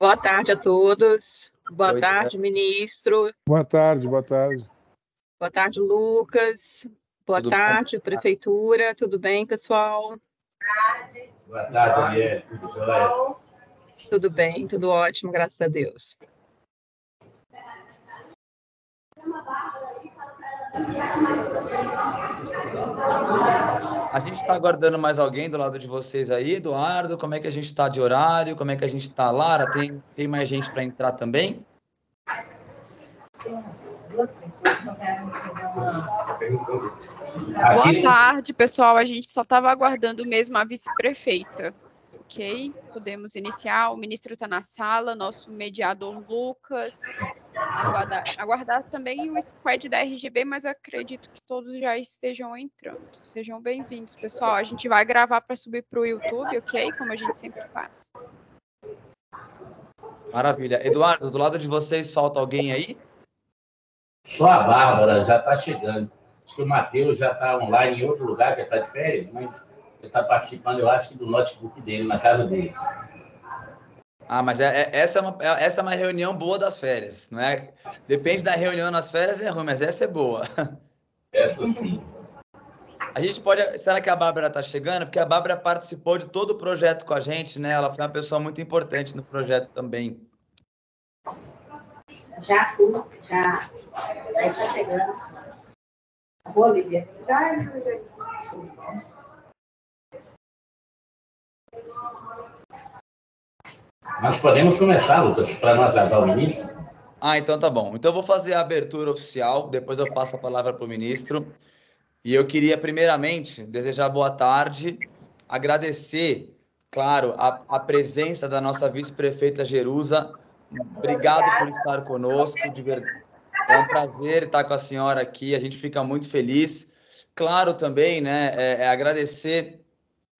Boa tarde a todos. Boa Oi, tarde, ministro. Boa tarde, boa tarde. Boa tarde, Lucas. Boa Tudo tarde, bom? prefeitura. Tudo bem, pessoal? Boa tarde, Ariel. Tudo jóia? Tudo bem, tudo ótimo, graças a Deus. A gente está aguardando mais alguém do lado de vocês aí, Eduardo? Como é que a gente está de horário? Como é que a gente está, Lara? Tem mais gente para entrar também? Duas pessoas só querem fazer uma... Boa tarde, pessoal. A gente só estava aguardando mesmo a vice-prefeita. Ok? Podemos iniciar. O ministro está na sala, nosso mediador Lucas. Aguardar também o squad da RGB, mas acredito que todos já estejam entrando. Sejam bem-vindos, pessoal. A gente vai gravar para subir para o YouTube, ok? Como a gente sempre faz. Maravilha. Eduardo, do lado de vocês falta alguém aí? Só a Bárbara já está chegando. Acho que o Matheus já está online em outro lugar, que está de férias, mas ele está participando, eu acho, do notebook dele, na casa dele. Ah, mas essa é uma reunião boa das férias, não é? Depende da reunião nas férias, é ruim, mas essa é boa. Essa sim. A gente pode... Será que a Bárbara está chegando? Porque a Bárbara participou de todo o projeto com a gente, né? Ela foi uma pessoa muito importante no projeto também. Já fui, já. Aí está chegando. Boa, Lívia. Já. Nós podemos começar, Lucas, para não atrasar o ministro. Ah, então tá bom. Então eu vou fazer a abertura oficial, depois eu passo a palavra para o ministro. E eu queria, primeiramente, desejar boa tarde, agradecer, claro, a presença da nossa vice-prefeita Jerusa. Obrigado por estar conosco, de verdade. É um prazer estar com a senhora aqui, a gente fica muito feliz. Claro também, né, agradecer,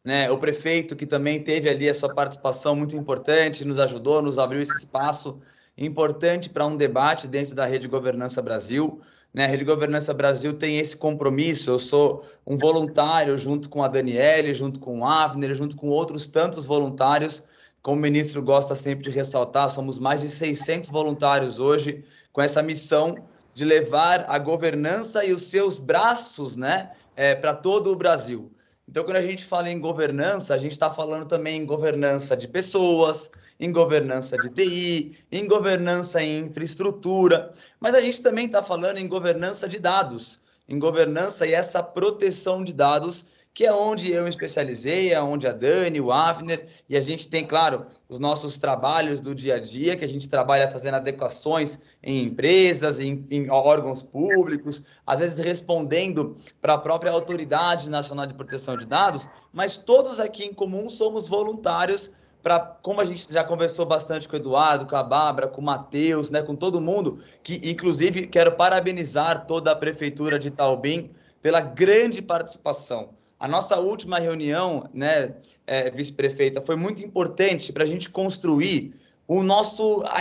né, o prefeito, que também teve ali a sua participação muito importante, nos ajudou, nos abriu esse espaço importante para um debate dentro da Rede Governança Brasil. Né? A Rede Governança Brasil tem esse compromisso, eu sou um voluntário junto com a Daniele, junto com o Avner, junto com outros tantos voluntários. Como o ministro gosta sempre de ressaltar, somos mais de 600 voluntários hoje com essa missão de levar a governança e os seus braços, né, para todo o Brasil. Então, quando a gente fala em governança, a gente está falando também em governança de pessoas, em governança de TI, em governança em infraestrutura, mas a gente também está falando em governança de dados, em governança e essa proteção de dados, que é onde eu me especializei, é onde a Dani, o Avner, e a gente tem, claro, os nossos trabalhos do dia a dia, que a gente trabalha fazendo adequações em empresas, em órgãos públicos, às vezes respondendo para a própria Autoridade Nacional de Proteção de Dados, mas todos aqui em comum somos voluntários para, como a gente já conversou bastante com o Eduardo, com a Bárbara, com o Matheus, né, com todo mundo, que inclusive quero parabenizar toda a Prefeitura de Itaobim pela grande participação. A nossa última reunião, né, vice-prefeita, foi muito importante para a gente construir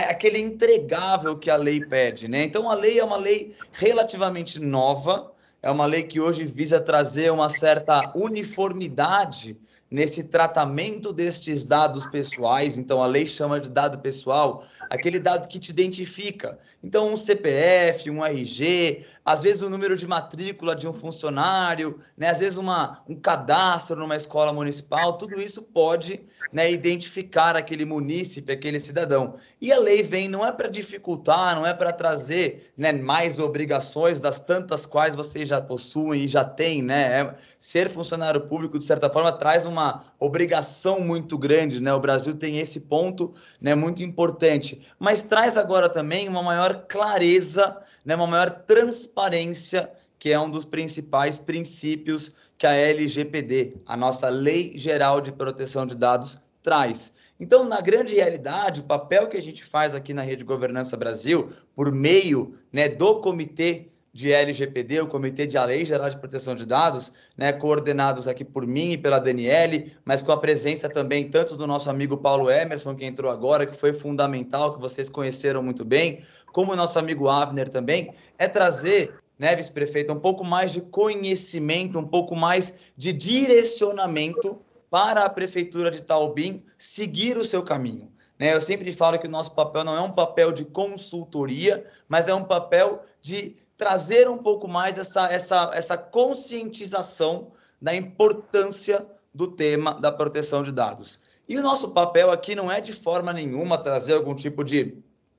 aquele entregável que a lei pede, né? Então, a lei é uma lei relativamente nova, é uma lei que hoje visa trazer uma certa uniformidade nesse tratamento destes dados pessoais. Então, a lei chama de dado pessoal aquele dado que te identifica. Então, um CPF, um RG, às vezes o número de matrícula de um funcionário, né? Às vezes um cadastro numa escola municipal, tudo isso pode, né, identificar aquele munícipe, aquele cidadão. E a lei vem, não é para dificultar, não é para trazer, né, mais obrigações das tantas quais vocês já possuem e já têm, né? Ser funcionário público, de certa forma, traz uma obrigação muito grande, né? O Brasil tem esse ponto, né, muito importante, mas traz agora também uma maior clareza, né, uma maior transparência, que é um dos principais princípios que a LGPD, a nossa Lei Geral de Proteção de Dados, traz. Então, na grande realidade, o papel que a gente faz aqui na Rede Governança Brasil, por meio, né, do Comitê de LGPD, o Comitê de Lei Geral de Proteção de Dados, né, coordenados aqui por mim e pela Daniele, mas com a presença também tanto do nosso amigo Paulo Emerson, que entrou agora, que foi fundamental, que vocês conheceram muito bem, como o nosso amigo Avner também, é trazer, né, vice-prefeita, um pouco mais de conhecimento, um pouco mais de direcionamento para a Prefeitura de Itaobim seguir o seu caminho. né? Eu sempre falo que o nosso papel não é um papel de consultoria, mas é um papel de trazer um pouco mais essa conscientização da importância do tema da proteção de dados. E o nosso papel aqui não é de forma nenhuma trazer algum tipo de,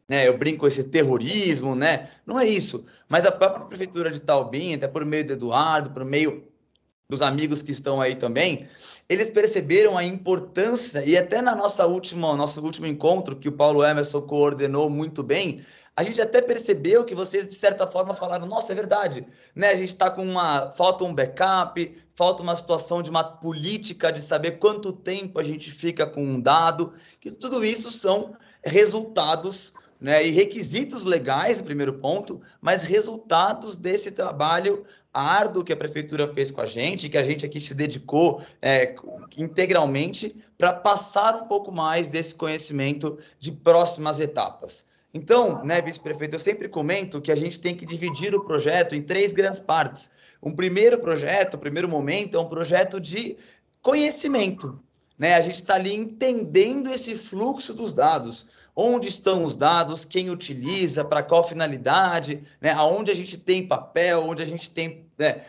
né, eu brinco com esse terrorismo, né? Não é isso. Mas a própria Prefeitura de Taubim, até por meio do Eduardo, por meio dos amigos que estão aí também, eles perceberam a importância, e até na nosso último encontro, que o Paulo Emerson coordenou muito bem, a gente até percebeu que vocês, de certa forma, falaram, nossa, é verdade, né? A gente está com falta um backup, falta uma situação de uma política de saber quanto tempo a gente fica com um dado, que tudo isso são resultados, né, e requisitos legais, primeiro ponto, mas resultados desse trabalho árduo que a prefeitura fez com a gente, que a gente aqui se dedicou integralmente para passar um pouco mais desse conhecimento de próximas etapas. Então, né, vice-prefeito, eu sempre comento que a gente tem que dividir o projeto em 3 grandes partes. Um primeiro projeto, o primeiro momento, é um projeto de conhecimento, né? A gente está ali entendendo esse fluxo dos dados. Onde estão os dados, quem utiliza, para qual finalidade, né? Aonde a gente tem papel, onde a gente tem, né,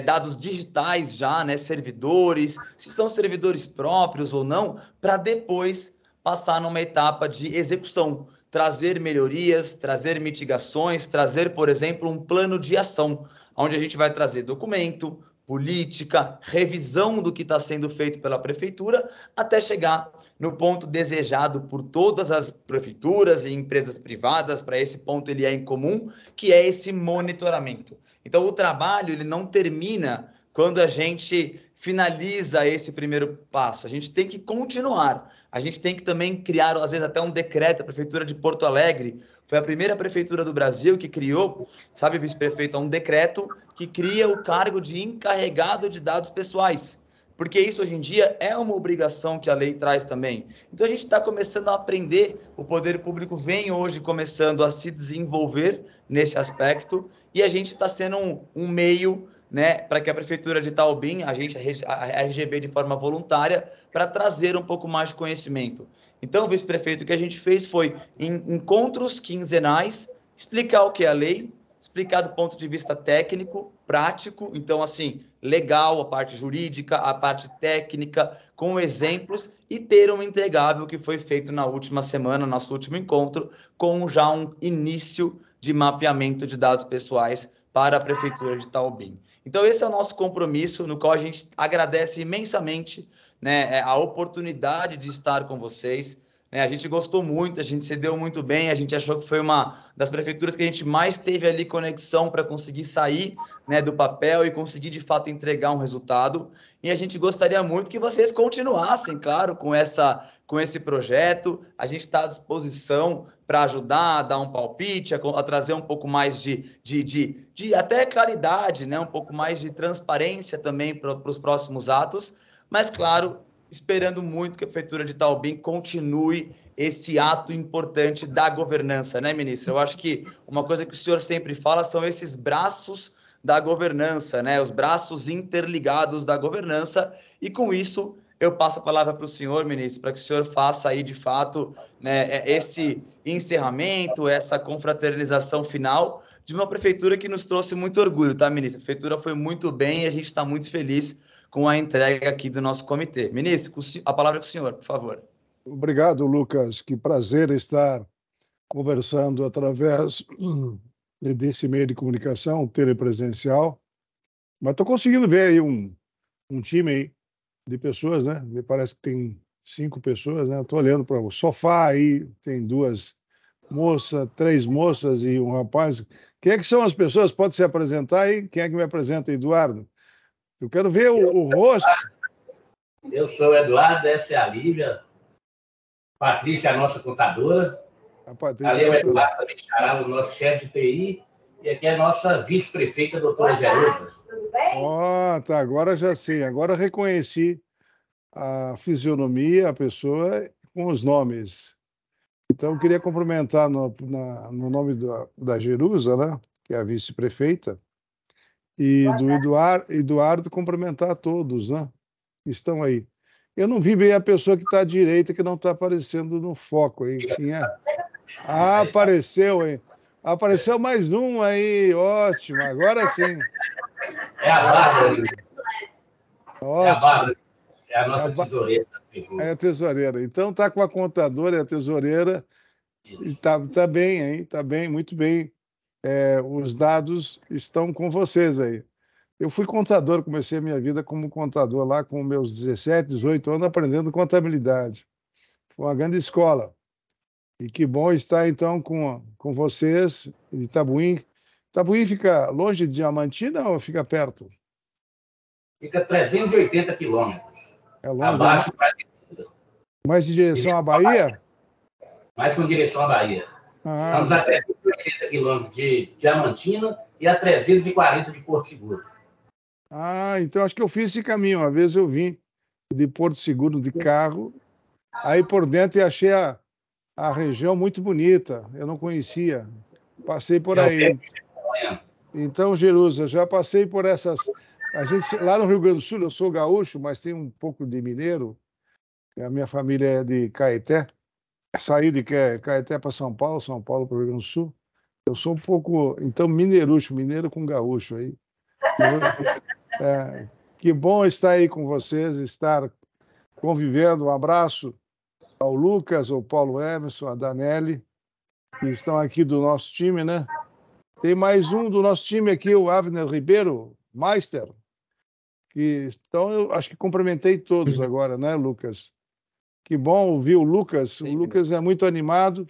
dados digitais já, né, servidores, se são servidores próprios ou não, para depois passar numa etapa de execução, trazer melhorias, trazer mitigações, trazer, por exemplo, um plano de ação, onde a gente vai trazer documento, política, revisão do que está sendo feito pela prefeitura, até chegar no ponto desejado por todas as prefeituras e empresas privadas. Para esse ponto ele é em comum, que é esse monitoramento. Então, o trabalho ele não termina quando a gente finaliza esse primeiro passo. A gente tem que continuar. A gente tem que também criar, às vezes, até um decreto. A Prefeitura de Porto Alegre foi a primeira prefeitura do Brasil que criou, sabe, vice-prefeito, um decreto que cria o cargo de encarregado de dados pessoais. Porque isso, hoje em dia, é uma obrigação que a lei traz também. Então, a gente está começando a aprender, o poder público vem hoje começando a se desenvolver nesse aspecto, e a gente está sendo um meio, né, para que a Prefeitura de Taubim, a RGB de forma voluntária, para trazer um pouco mais de conhecimento. Então, vice-prefeito, o que a gente fez foi, em encontros quinzenais, explicar o que é a lei, explicar do ponto de vista técnico, prático, então, assim, legal, a parte jurídica, a parte técnica, com exemplos, e ter um entregável que foi feito na última semana, nosso último encontro, com já um início de mapeamento de dados pessoais para a Prefeitura de Taubim. Então, esse é o nosso compromisso, no qual a gente agradece imensamente, né, a oportunidade de estar com vocês. A gente gostou muito, a gente se deu muito bem, a gente achou que foi uma das prefeituras que a gente mais teve ali conexão para conseguir sair, né, do papel e conseguir, de fato, entregar um resultado. E a gente gostaria muito que vocês continuassem, claro, com esse projeto. A gente está à disposição para ajudar, a dar um palpite, a trazer um pouco mais de até claridade, né, um pouco mais de transparência também para os próximos atos. Mas, claro, esperando muito que a Prefeitura de Taubim continue esse ato importante da governança, né, ministro? Eu acho que uma coisa que o senhor sempre fala são esses braços da governança, né? Os braços interligados da governança, e com isso eu passo a palavra para o senhor, ministro, para que o senhor faça aí, de fato, né, esse encerramento, essa confraternização final de uma prefeitura que nos trouxe muito orgulho, tá, ministro? A prefeitura foi muito bem e a gente está muito feliz com a entrega aqui do nosso comitê. Ministro, a palavra é com o senhor, por favor. Obrigado, Lucas. Que prazer estar conversando através desse meio de comunicação telepresencial. Mas estou conseguindo ver aí um time aí de pessoas, né? Me parece que tem 5 pessoas, né? Estou olhando para o sofá aí, tem 2 moças, 3 moças e um rapaz. Quem é que são as pessoas? Pode se apresentar aí? Quem é que me apresenta, Eduardo? Eu quero ver o rosto. Eu sou o Eduardo, essa é a Lívia. Patrícia é a nossa contadora. A Patrícia ali é o Eduardo também, o nosso chefe de TI. E aqui é a nossa vice-prefeita, doutora Jerusa. Tudo bem? Tá, agora já sei. Agora reconheci a fisionomia, a pessoa com os nomes. Então, eu queria cumprimentar no nome da Jerusa, né, que é a vice-prefeita, e do Eduardo cumprimentar a todos, né, que estão aí. Eu não vi bem a pessoa que está à direita, que não está aparecendo no foco aí. Quem é? Ah, apareceu, hein? Apareceu mais um aí, ótimo, agora sim. É a Bárbara, é a Ótimo. Bárbara, é a nossa A Bá- tesoureira. É a tesoureira. Então está com a contadora e a tesoureira. E tá bem, hein? Tá bem, muito bem. Os dados estão com vocês aí. Eu fui contador, comecei a minha vida como contador lá com meus 17, 18 anos, aprendendo contabilidade. Foi uma grande escola. E que bom estar, então, com vocês de Itabuim. Itabuim fica longe de Diamantina ou fica perto? Fica 380 quilômetros. É longe, Abaixo, mais de direção à Bahia? mais com direção à Bahia. Ah, Estamos a 380 quilômetros de Diamantina e a 340 de Porto Seguro. Então acho que eu fiz esse caminho. Uma vez eu vim de Porto Seguro de carro, aí por dentro e achei a região muito bonita. Eu não conhecia. Passei por aí. Então, Jerusa, já passei por essas. A gente, lá no Rio Grande do Sul, eu sou gaúcho, mas tem um pouco de mineiro. A minha família é de Caeté. Saí de Caeté para São Paulo para o Rio Grande do Sul. Eu sou um pouco, então, mineirucho, mineiro com gaúcho aí. Que bom estar aí com vocês, estar convivendo. Um abraço ao Lucas, ao Paulo Emerson, a Danelli, que estão aqui do nosso time, né? Tem mais um do nosso time aqui, o Avner Ribeiro, Meister, então eu acho que cumprimentei todos agora, né, Lucas? Que bom ouvir o Lucas. Sim. O Lucas é muito animado.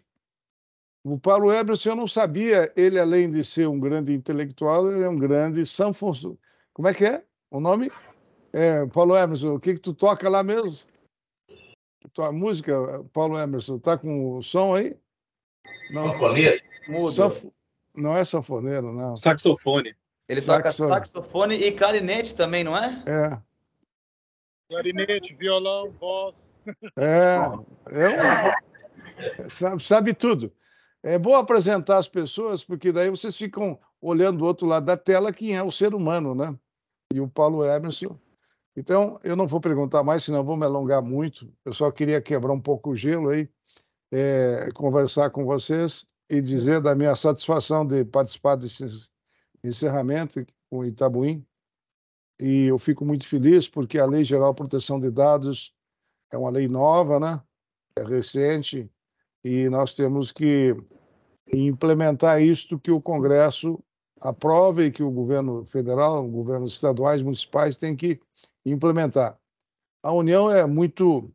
O Paulo Emerson, eu não sabia, ele, além de ser um grande intelectual, ele é um grande sanfonço. Como é que é o nome? Paulo Emerson, o que tu toca lá mesmo? Tua música, Paulo Emerson, tá com o som aí? Não. Sanfoneiro? Mudo. Não é sanfoneiro, não. Saxofone. Ele toca saxofone e clarinete também, não é? Clarinete, violão, voz. Sabe tudo. É bom apresentar as pessoas, porque daí vocês ficam olhando do outro lado da tela quem é o ser humano, né? E o Paulo Emerson. Então, eu não vou perguntar mais, senão vou me alongar muito. Eu só queria quebrar um pouco o gelo aí, conversar com vocês e dizer da minha satisfação de participar desse encerramento com o Itabuim. E eu fico muito feliz porque a Lei Geral de Proteção de Dados é uma lei nova, né? É recente, e nós temos que implementar isto que o Congresso aprova e que o governo federal, o governo estaduais, municipais têm que implementar. A União é muito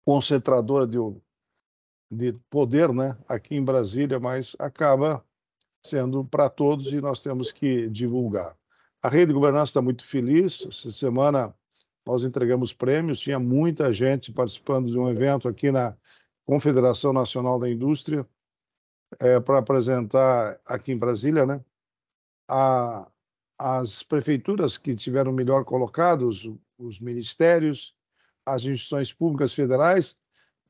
concentradora de poder, né? Aqui em Brasília, mas acaba sendo para todos e nós temos que divulgar. A Rede de Governança está muito feliz. Essa semana nós entregamos prêmios, tinha muita gente participando de um evento aqui na Confederação Nacional da Indústria, para apresentar aqui em Brasília, né? As prefeituras que tiveram melhor colocados, os ministérios, as instituições públicas federais,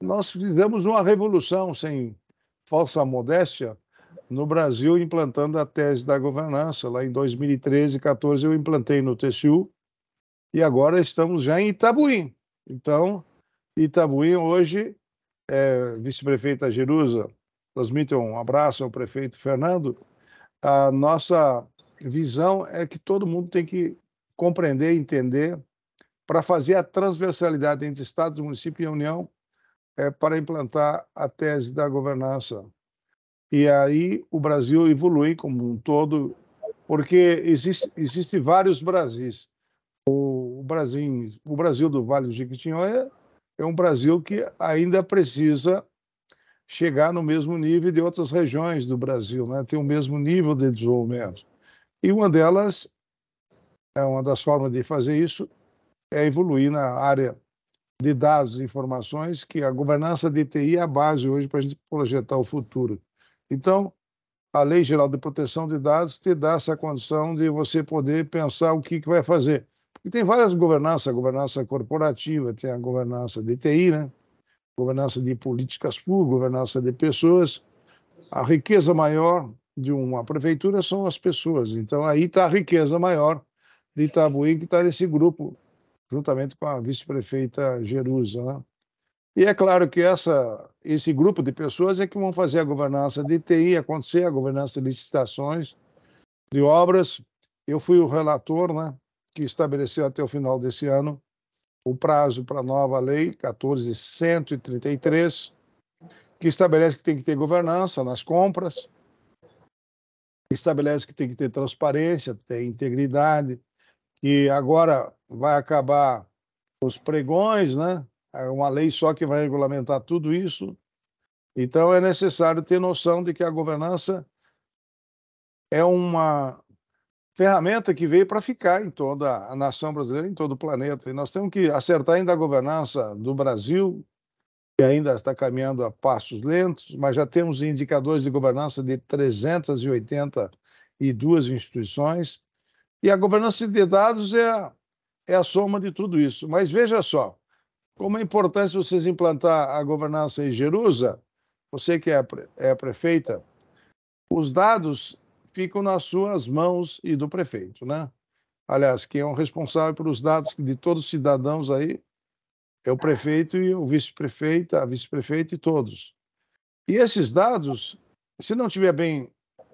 nós fizemos uma revolução, sem falsa modéstia, no Brasil, implantando a tese da governança. Lá em 2013, 2014, eu implantei no TCU, e agora estamos já em Itabuim. Então, Itabuim hoje, vice-prefeita Jerusa, transmite um abraço ao prefeito Fernando. A nossa visão é que todo mundo tem que compreender e entender para fazer a transversalidade entre Estado, município e União, para implantar a tese da governança. E aí o Brasil evolui como um todo, porque existe vários Brasis. O Brasil do Vale do Jequitinhonha é um Brasil que ainda precisa chegar no mesmo nível de outras regiões do Brasil, né? Tem o mesmo nível de desenvolvimento. E uma das formas de fazer isso é evoluir na área de dados e informações, que a governança de TI é a base hoje para a gente projetar o futuro. Então, a Lei Geral de Proteção de Dados te dá essa condição de você poder pensar o que vai fazer. Porque tem várias governanças, a governança corporativa, tem a governança de TI, né? Governança de políticas públicas, governança de pessoas. A riqueza maior de uma prefeitura são as pessoas. Então, aí está a riqueza maior de Itabuim, que está nesse grupo juntamente com a vice-prefeita Jerusa, né? E é claro que esse grupo de pessoas é que vão fazer a governança de TI acontecer, a governança de licitações, de obras. Eu fui o relator, né, que estabeleceu até o final desse ano o prazo para a nova lei 14.133, que estabelece que tem que ter governança nas compras, estabelece que tem que ter transparência, ter integridade, que agora vai acabar os pregões, né? É uma lei só que vai regulamentar tudo isso. Então, é necessário ter noção de que a governança é uma ferramenta que veio para ficar em toda a nação brasileira, em todo o planeta. E nós temos que acertar ainda a governança do Brasil, que ainda está caminhando a passos lentos, mas já temos indicadores de governança de 382 instituições. E a governança de dados é a soma de tudo isso. Mas veja só, como é importante vocês implantar a governança em Jerusa, você que é a prefeita, os dados ficam nas suas mãos e do prefeito, né? Aliás, quem é o responsável pelos dados de todos os cidadãos aí é o prefeito e o vice-prefeito, a vice-prefeita e todos. E esses dados, se não estiver bem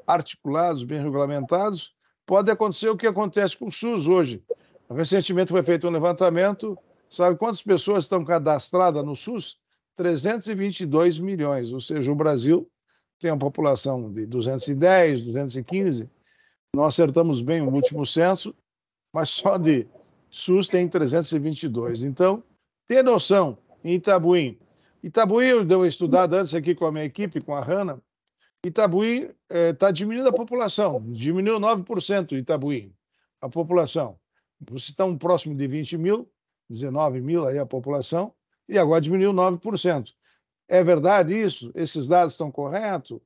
articulados, bem regulamentados, pode acontecer o que acontece com o SUS hoje. Recentemente foi feito um levantamento. Sabe quantas pessoas estão cadastradas no SUS? 322 milhões, ou seja, o Brasil tem uma população de 210, 215. Nós acertamos bem o último censo, mas só de SUS tem 322. Então, ter noção, em Itabuí, eu dei uma estudada antes aqui com a minha equipe, com a Hanna, Itabuí está diminuindo a população, diminuiu 9% Itabuí, a população. Vocês estão próximo de 20 mil, 19 mil aí a população, e agora diminuiu 9%. É verdade isso? Esses dados estão corretos?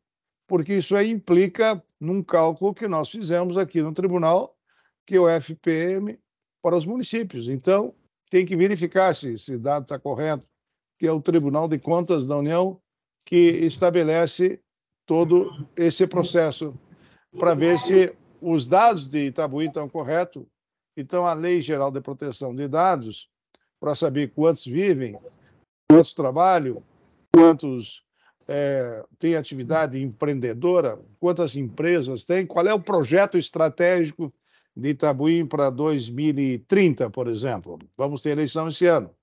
Porque isso aí implica num cálculo que nós fizemos aqui no tribunal, que é o FPM para os municípios. Então, tem que verificar se esse dado está correto, que é o Tribunal de Contas da União que estabelece todo esse processo para ver se os dados de Itabuí estão corretos. Então, a Lei Geral de Proteção de Dados, para saber quantos vivem, quantos trabalham, quantos têm atividade empreendedora, quantas empresas tem, qual é o projeto estratégico de Itabuí para 2030, por exemplo. Vamos ter eleição esse ano.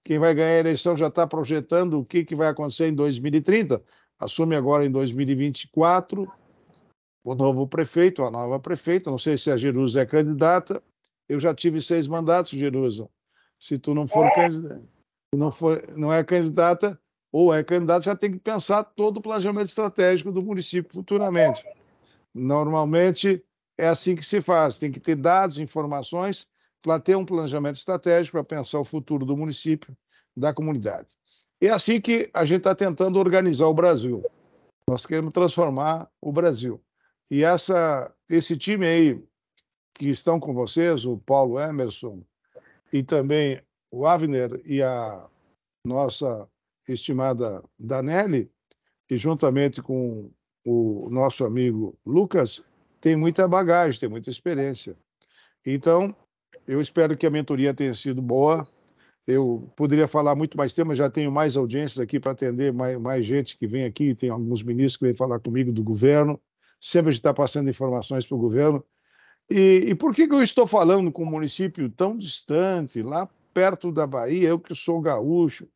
Quem vai ganhar a eleição já está projetando o que vai acontecer em 2030. Assume agora em 2024 o novo prefeito, a nova prefeita. Não sei se a Jerusa é candidata. Eu já tive 6 mandatos, Jerusa. Se tu não for candidata, não é candidata ou é candidata, já tem que pensar todo o planejamento estratégico do município futuramente. Normalmente é assim que se faz. Tem que ter dados, informações para ter um planejamento estratégico para pensar o futuro do município, da comunidade. É assim que a gente está tentando organizar o Brasil. Nós queremos transformar o Brasil. E esse time aí que estão com vocês, o Paulo Emerson e também o Avner e a nossa estimada Danelli, e juntamente com o nosso amigo Lucas, tem muita bagagem, tem muita experiência. Então, eu espero que a mentoria tenha sido boa. Eu poderia falar muito mais tempo, mas já tenho mais audiências aqui para atender mais gente que vem aqui. Tem alguns ministros que vêm falar comigo do governo. Sempre a gente está passando informações para o governo. E por que eu estou falando com um município tão distante, lá perto da Bahia, eu que sou gaúcho,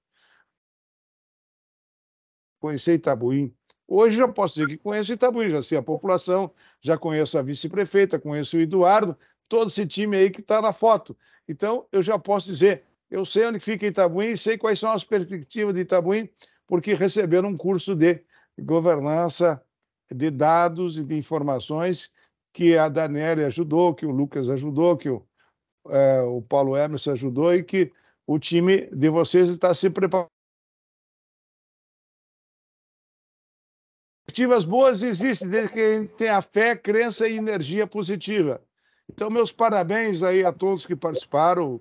conheci Itabuí. Hoje já posso dizer que conheço Itabuí, já sei a população, já conheço a vice-prefeita, conheço o Eduardo, todo esse time aí que está na foto. Então, eu já posso dizer, eu sei onde fica Itabuí, sei quais são as perspectivas de Itabuí, porque receberam um curso de governança de dados e de informações que a Daniela ajudou, que o Lucas ajudou, que o Paulo Emerson ajudou e que o time de vocês está se preparando. Perspectivas boas existem, desde que a gente tenha fé, crença e energia positiva. Então, meus parabéns aí a todos que participaram,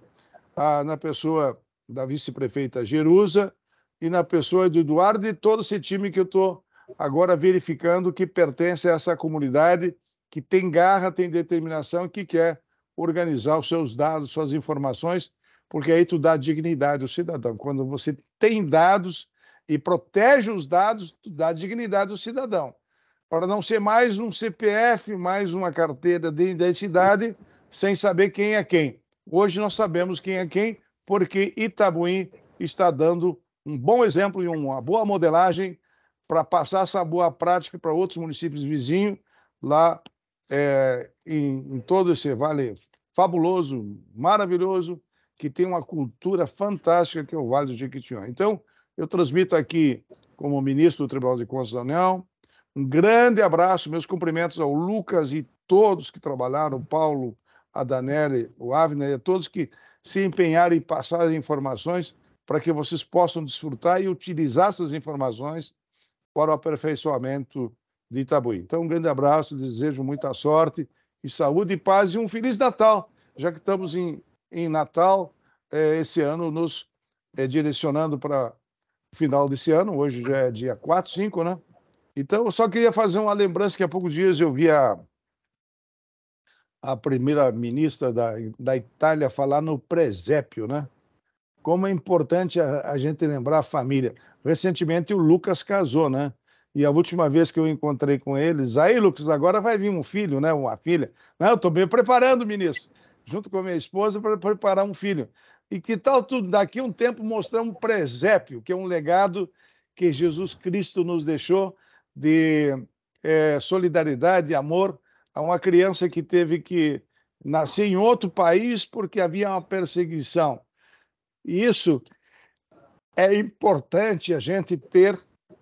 na pessoa da vice-prefeita Jerusa e na pessoa do Eduardo e todo esse time que eu estou agora verificando que pertence a essa comunidade que tem garra, tem determinação, que quer organizar os seus dados, suas informações, porque aí tu dá dignidade ao cidadão. Quando você tem dados e protege os dados, tu dá dignidade ao cidadão. Para não ser mais um CPF, mais uma carteira de identidade, sem saber quem é quem. Hoje nós sabemos quem é quem, porque Itabuí está dando um bom exemplo e uma boa modelagem para passar essa boa prática para outros municípios vizinhos, lá em todo esse vale fabuloso, maravilhoso, que tem uma cultura fantástica, que é o Vale do Jequitinhonha. Então, eu transmito aqui, como ministro do Tribunal de Contas da União, um grande abraço, meus cumprimentos ao Lucas e todos que trabalharam, o Paulo, a Danelli, o Avner, e a todos que se empenharam em passar as informações para que vocês possam desfrutar e utilizar essas informações para o aperfeiçoamento de Itabuí. Então, um grande abraço, desejo muita sorte e saúde e paz e um Feliz Natal, já que estamos em Natal, esse ano nos direcionando para o final desse ano, hoje já é dia 4, 5, né? Então, eu só queria fazer uma lembrança que há poucos dias eu vi a primeira-ministra da Itália falar no presépio, né? Como é importante a gente lembrar a família. Recentemente o Lucas casou, né? E a última vez que eu encontrei com eles, aí, Lucas, agora vai vir um filho, né? Uma filha. Não, eu estou me preparando, ministro, junto com a minha esposa, para preparar um filho. E que tal tudo daqui a um tempo mostrar um presépio, que é um legado que Jesus Cristo nos deixou de solidariedade e amor a uma criança que teve que nascer em outro país porque havia uma perseguição. E isso é importante a gente ter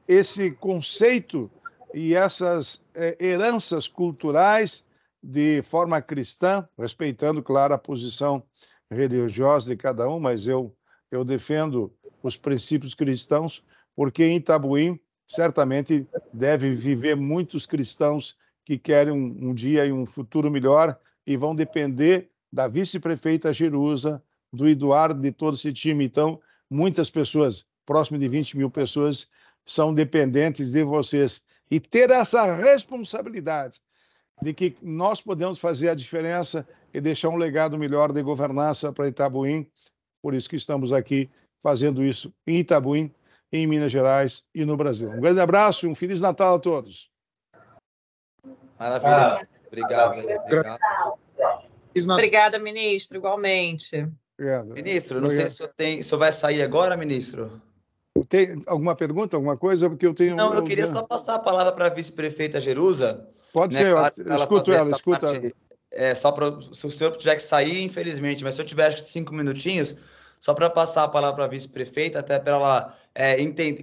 esse conceito e essas heranças culturais de forma cristã, respeitando, claro, a posição religiosa de cada um, mas eu defendo os princípios cristãos, porque em Itabuí certamente deve viver muitos cristãos que querem um dia e um futuro melhor e vão depender da vice-prefeita Jerusa, do Eduardo, de todo esse time. Então, muitas pessoas, próximo de 20 mil pessoas, são dependentes de vocês. E ter essa responsabilidade de que nós podemos fazer a diferença e deixar um legado melhor de governança para Itabuí. Por isso que estamos aqui fazendo isso em Itabuí, em Minas Gerais e no Brasil. Um grande abraço e um Feliz Natal a todos. Maravilha. Obrigado. Obrigada, ministro, igualmente. Obrigado. Ministro, não sei se o senhor vai sair agora, ministro. Tem alguma pergunta, alguma coisa? Porque eu tenho... Não, eu queria só passar a palavra para a vice-prefeita Jerusa. Pode ser, eu escuto ela, escuta. Só para se o senhor tiver que sair, infelizmente, mas se eu tiver 5 minutinhos, só para passar a palavra para a vice-prefeita, até para ela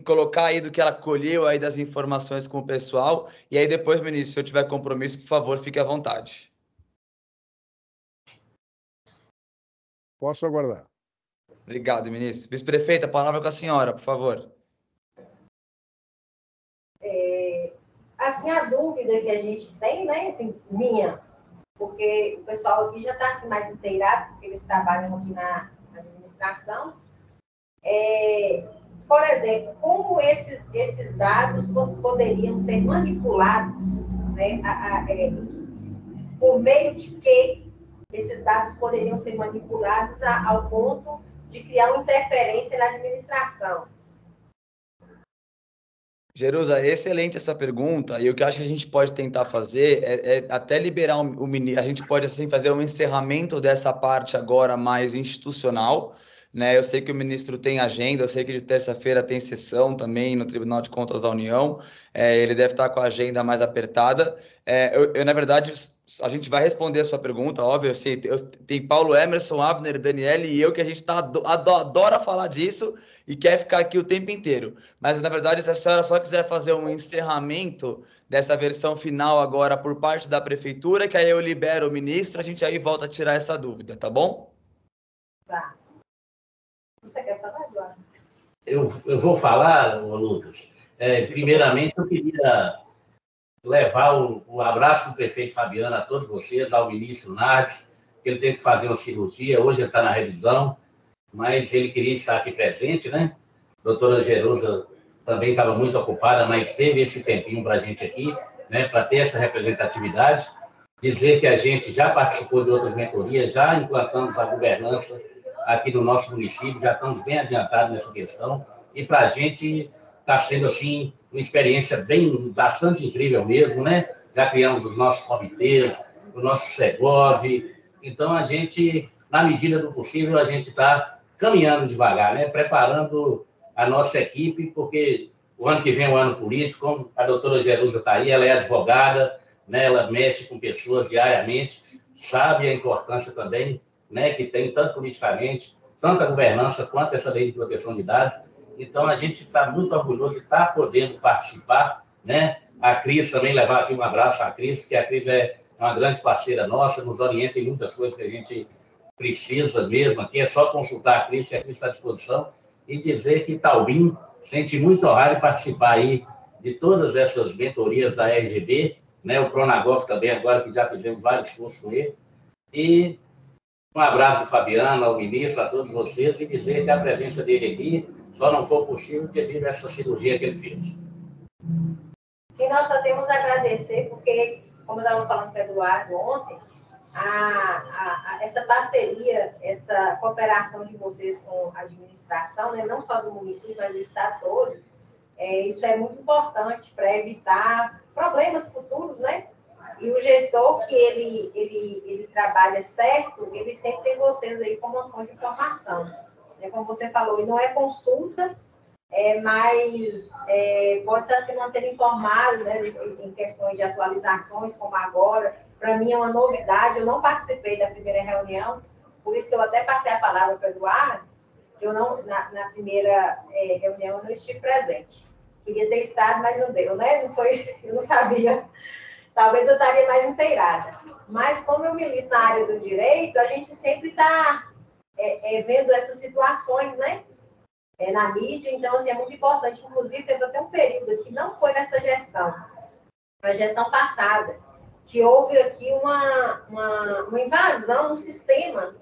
colocar aí do que ela colheu aí das informações com o pessoal, e aí depois, ministro, se eu tiver compromisso, por favor, fique à vontade. Posso aguardar. Obrigado, ministro. Vice-prefeita, a palavra com a senhora, por favor. Assim, a dúvida que a gente tem, né, assim, minha, porque o pessoal aqui já está assim, mais inteirado, porque eles trabalham aqui na administração. Por exemplo, como esses dados poderiam ser manipulados, né, por meio de que esses dados poderiam ser manipulados ao ponto de criar uma interferência na administração? Jerusa, excelente essa pergunta, e o que eu acho que a gente pode tentar fazer é até liberar o ministro, a gente pode assim fazer um encerramento dessa parte agora mais institucional, né? Eu sei que o ministro tem agenda, eu sei que de terça-feira tem sessão também no Tribunal de Contas da União, ele deve estar com a agenda mais apertada. Na verdade, a gente vai responder a sua pergunta, óbvio, tem Paulo Emerson, Avner, Daniele e eu, que a gente adora falar disso, e quer ficar aqui o tempo inteiro. Mas, na verdade, se a senhora só quiser fazer um encerramento dessa versão final agora por parte da prefeitura, que aí eu libero o ministro, a gente aí volta a tirar essa dúvida, tá bom? Tá. Você quer falar, Eduardo? Eu vou falar, Lucas. Primeiramente, eu queria levar o abraço do prefeito Fabiano a todos vocês, ao ministro Nardes, que ele tem que fazer uma cirurgia, hoje ele está na revisão, mas ele queria estar aqui presente, né? A doutora Jerusa também estava muito ocupada, mas teve esse tempinho para a gente aqui, né? Para ter essa representatividade. Dizer que a gente já participou de outras mentorias, já implantamos a governança aqui do nosso município, já estamos bem adiantados nessa questão, e para a gente está sendo, assim, uma experiência bastante incrível mesmo, né? Já criamos os nossos comitês, o nosso Segov, então a gente, na medida do possível, a gente está caminhando devagar, né? Preparando a nossa equipe, porque o ano que vem é um ano político, como a doutora Jerusa está aí, ela é advogada, né? Ela mexe com pessoas diariamente, sabe a importância também, né, que tem tanto politicamente, tanto a governança quanto essa lei de proteção de dados. Então, a gente está muito orgulhoso de estar podendo participar, né? A Cris também, levar aqui um abraço à Cris, porque a Cris é uma grande parceira nossa, nos orienta em muitas coisas que a gente precisa mesmo aqui, é só consultar a Cris, que a Cris está à disposição, e dizer que Taubim sente muito honrado de participar aí de todas essas mentorias da RGB, né? O Pronagov também, agora que já fizemos vários cursos com ele, e um abraço do Fabiano, ao ministro, a todos vocês, e dizer que a presença dele aqui só não foi possível devido a essa cirurgia que ele fez. Sim, nós só temos a agradecer, porque, como eu estava falando com o Eduardo ontem, essa parceria, essa cooperação de vocês com a administração, né, não só do município, mas do estado todo, isso é muito importante para evitar problemas futuros, né? E o gestor que ele trabalha certo, ele sempre tem vocês aí como uma fonte de informação. Né? Como você falou, e não é consulta, mas pode estar se mantendo informado, né, em questões de atualizações, como agora. Para mim é uma novidade, eu não participei da primeira reunião, por isso que eu até passei a palavra para o Eduardo, que eu não, na primeira reunião eu não estive presente. Queria ter estado, mas não deu, né? Não foi, eu não sabia. Talvez eu estaria mais inteirada. Mas como eu milito na área do direito, a gente sempre está vendo essas situações, né? Na mídia, então, assim, é muito importante. Inclusive, teve até um período que não foi nessa gestão, na gestão passada, que houve aqui uma invasão no sistema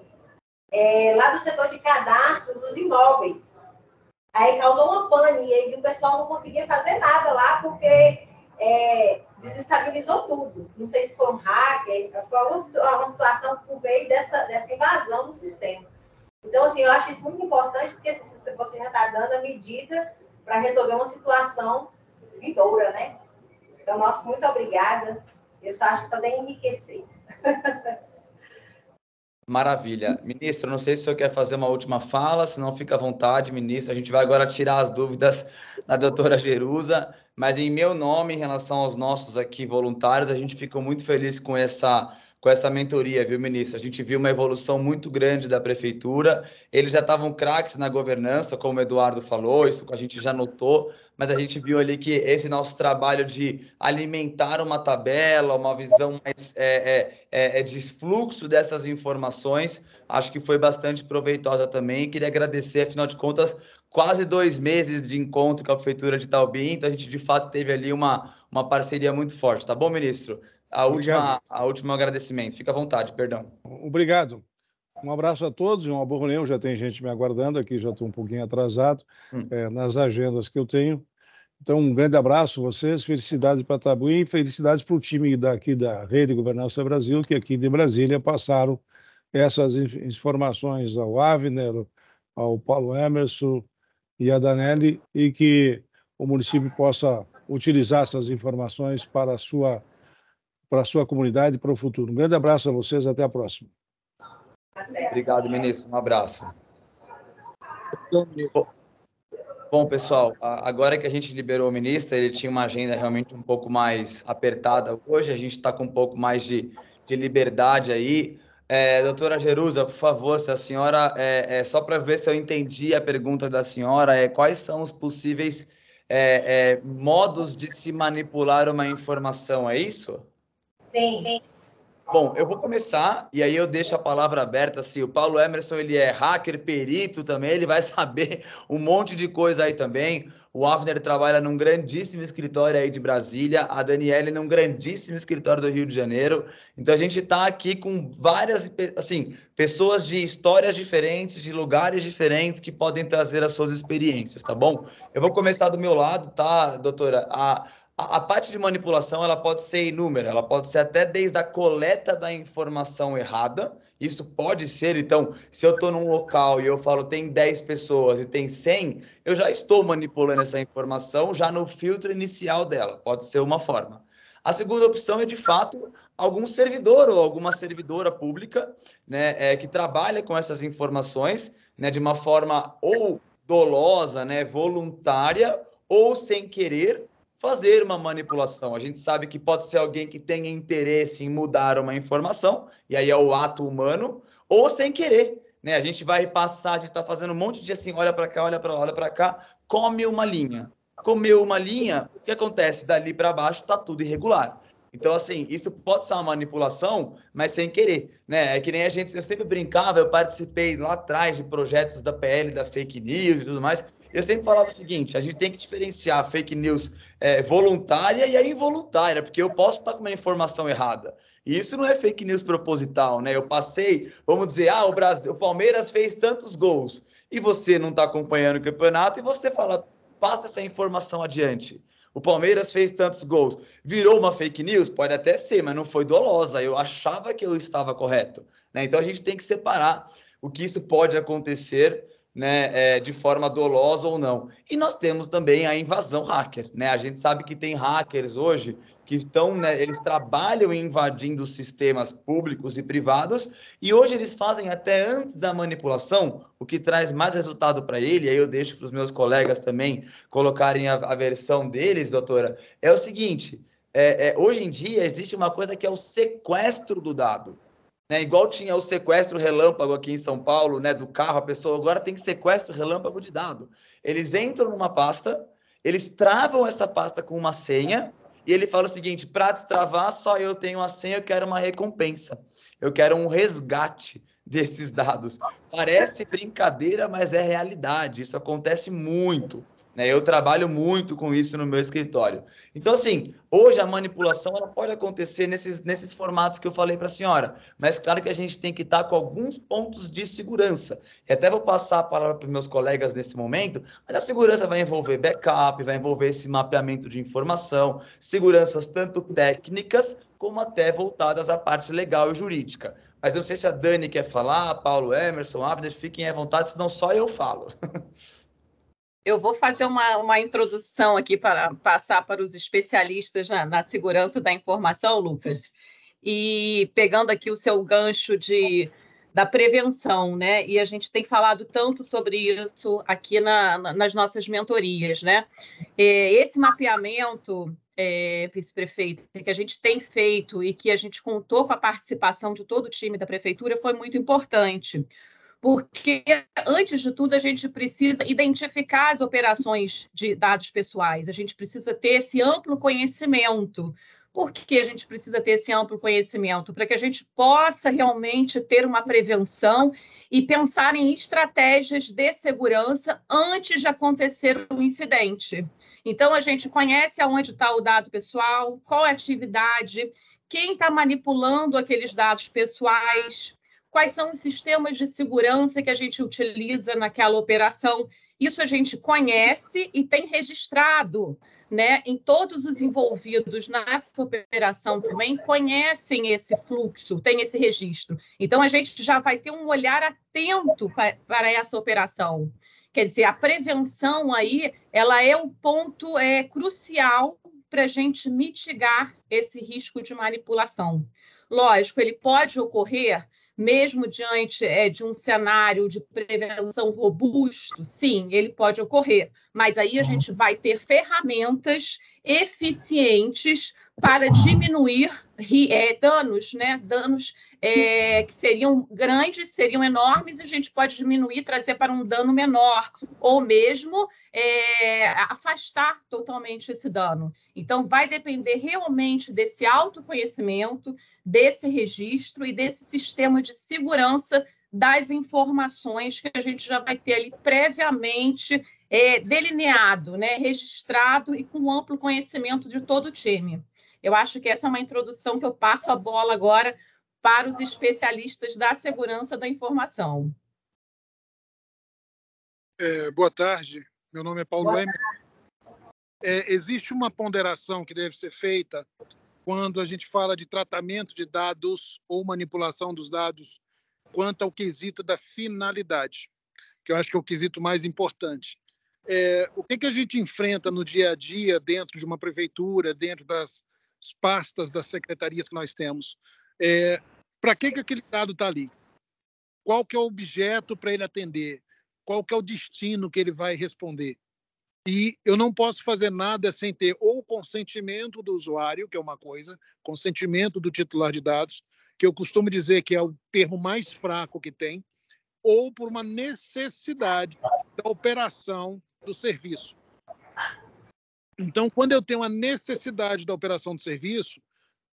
lá do setor de cadastro dos imóveis. Aí causou uma pane, e aí o pessoal não conseguia fazer nada lá, porque desestabilizou tudo. Não sei se foi um hacker, foi uma situação por meio dessa invasão no sistema. Então, assim, eu acho isso muito importante, porque você já está dando a medida para resolver uma situação vindoura, né? Então, nosso muito obrigada. Eu só acho que só tem enriquecer. Maravilha. Ministro, não sei se o senhor quer fazer uma última fala, se não fica à vontade, ministro. A gente vai agora tirar as dúvidas da doutora Jerusa, mas em meu nome, em relação aos nossos aqui voluntários, a gente ficou muito feliz com essa mentoria, viu, ministro? A gente viu uma evolução muito grande da prefeitura. Eles já estavam craques na governança, como o Eduardo falou, isso a gente já notou, mas a gente viu ali que esse nosso trabalho de alimentar uma tabela, uma visão mais de fluxo dessas informações, acho que foi bastante proveitosa também. Queria agradecer, afinal de contas, quase 2 meses de encontro com a prefeitura de Taubim, então a gente de fato teve ali uma parceria muito forte, tá bom, ministro? A última agradecimento. Fica à vontade, perdão. Obrigado. Um abraço a todos e uma boa reunião. Já tem gente me aguardando aqui, já estou um pouquinho atrasado nas agendas que eu tenho. Então, um grande abraço a vocês, felicidades para Tabuim e felicidades para o time daqui da Rede Governança Brasil, que aqui de Brasília passaram essas informações ao Avner, ao Paulo Emerson e a Danelli, e que o município possa utilizar essas informações para a sua comunidade e para o futuro. Um grande abraço a vocês, até a próxima. Obrigado, ministro. Um abraço. Bom, pessoal, agora que a gente liberou o ministro, ele tinha uma agenda realmente um pouco mais apertada hoje, a gente está com um pouco mais de liberdade aí. Doutora Jerusa, por favor, se a senhora, só para ver se eu entendi a pergunta da senhora, quais são os possíveis modos de se manipular uma informação, é isso? Sim. Bom, eu vou começar e aí eu deixo a palavra aberta. Se o Paulo Emerson, ele é hacker, perito também, ele vai saber um monte de coisa aí também. O Avner trabalha num grandíssimo escritório aí de Brasília, a Daniele num grandíssimo escritório do Rio de Janeiro. Então a gente está aqui com várias, assim, pessoas de histórias diferentes, de lugares diferentes que podem trazer as suas experiências, tá bom? Eu vou começar do meu lado, tá, doutora? A parte de manipulação, ela pode ser inúmera, ela pode ser até desde a coleta da informação errada, Isso pode ser, então, se eu estou num local e eu falo tem 10 pessoas e tem 100, eu já estou manipulando essa informação já no filtro inicial dela. Pode ser uma forma. A segunda opção é, de fato, algum servidor ou alguma servidora pública, né, que trabalha com essas informações, né, de uma forma ou dolosa, né, voluntária, ou sem querer fazer uma manipulação. A gente sabe que pode ser alguém que tenha interesse em mudar uma informação, e aí é o ato humano, ou sem querer, né? A gente vai passar, a gente está fazendo um monte de assim, olha para cá, olha para cá, come uma linha. Comeu uma linha, o que acontece? Dali para baixo está tudo irregular. Então, assim, isso pode ser uma manipulação, mas sem querer, né? É que nem a gente, eu sempre brincava, eu participei lá atrás de projetos da PL, da fake news e tudo mais. Eu sempre falava o seguinte: a gente tem que diferenciar a fake news voluntária e a involuntária, porque eu posso estar com uma informação errada. E isso não é fake news proposital, né? Eu passei, vamos dizer, o Palmeiras fez tantos gols, e você não está acompanhando o campeonato, e você fala, passa essa informação adiante. O Palmeiras fez tantos gols. Virou uma fake news? Pode até ser, mas não foi dolosa. Eu achava que eu estava correto, né? Então a gente tem que separar o que isso pode acontecer, né, de forma dolosa ou não. E nós temos também a invasão hacker, né? A gente sabe que tem hackers hoje que estão, né, eles trabalham invadindo sistemas públicos e privados, e hoje eles fazem até antes da manipulação, o que traz mais resultado para ele. Aí eu deixo para os meus colegas também colocarem a versão deles, doutora. É o seguinte, hoje em dia existe uma coisa que é o sequestro do dado. Né, igual tinha o sequestro relâmpago aqui em São Paulo, né, do carro, a pessoa agora tem sequestro relâmpago de dado. Eles entram numa pasta, eles travam essa pasta com uma senha, e ele fala o seguinte: para destravar, só eu tenho a senha, eu quero uma recompensa, eu quero um resgate desses dados. Parece brincadeira, mas é realidade, isso acontece muito. Né? Eu trabalho muito com isso no meu escritório. Então, assim, hoje a manipulação ela pode acontecer nesses formatos que eu falei para a senhora, mas claro que a gente tem que estar com alguns pontos de segurança. E até vou passar a palavra para os meus colegas nesse momento, mas a segurança vai envolver backup, vai envolver esse mapeamento de informação, seguranças tanto técnicas como até voltadas à parte legal e jurídica. Mas eu não sei se a Dani quer falar, Paulo, Emerson, Abner, fiquem à vontade, senão só eu falo. Eu vou fazer uma introdução aqui para passar para os especialistas na segurança da informação, Lucas. E pegando aqui o seu gancho da prevenção, né? E a gente tem falado tanto sobre isso aqui nas nossas mentorias, né? Esse mapeamento, vice-prefeito, que a gente tem feito e que a gente contou com a participação de todo o time da prefeitura foi muito importante. Porque, antes de tudo, a gente precisa identificar as operações de dados pessoais, a gente precisa ter esse amplo conhecimento. Por que a gente precisa ter esse amplo conhecimento? Para que a gente possa realmente ter uma prevenção e pensar em estratégias de segurança antes de acontecer um incidente. Então, a gente conhece aonde está o dado pessoal, qual é a atividade, quem está manipulando aqueles dados pessoais, quais são os sistemas de segurança que a gente utiliza naquela operação. Isso a gente conhece e tem registrado, né? Em todos os envolvidos nessa operação também conhecem esse fluxo, tem esse registro. Então, a gente já vai ter um olhar atento para essa operação. Quer dizer, a prevenção aí, ela é o ponto crucial para a gente mitigar esse risco de manipulação. Lógico, ele pode ocorrer mesmo diante de um cenário de prevenção robusto, sim, ele pode ocorrer, mas aí a gente vai ter ferramentas eficientes para diminuir danos, né? Danos que seriam grandes, seriam enormes, e a gente pode diminuir, trazer para um dano menor, ou mesmo afastar totalmente esse dano. Então, vai depender realmente desse autoconhecimento, desse registro e desse sistema de segurança das informações que a gente já vai ter ali previamente delineado, né, registrado e com amplo conhecimento de todo o time. Eu acho que essa é uma introdução que eu passo a bola agora para os especialistas da segurança da informação. Boa tarde, meu nome é Paulo Emer. Existe uma ponderação que deve ser feita quando a gente fala de tratamento de dados ou manipulação dos dados quanto ao quesito da finalidade, que eu acho que é o quesito mais importante. O que a gente enfrenta no dia a dia dentro de uma prefeitura, dentro das pastas das secretarias que nós temos? Para que aquele dado está ali? Qual que é o objeto para ele atender? Qual que é o destino que ele vai responder? E eu não posso fazer nada sem ter ou o consentimento do usuário, que é uma coisa, consentimento do titular de dados, que eu costumo dizer que é o termo mais fraco que tem, ou por uma necessidade da operação do serviço. Então, quando eu tenho a necessidade da operação do serviço,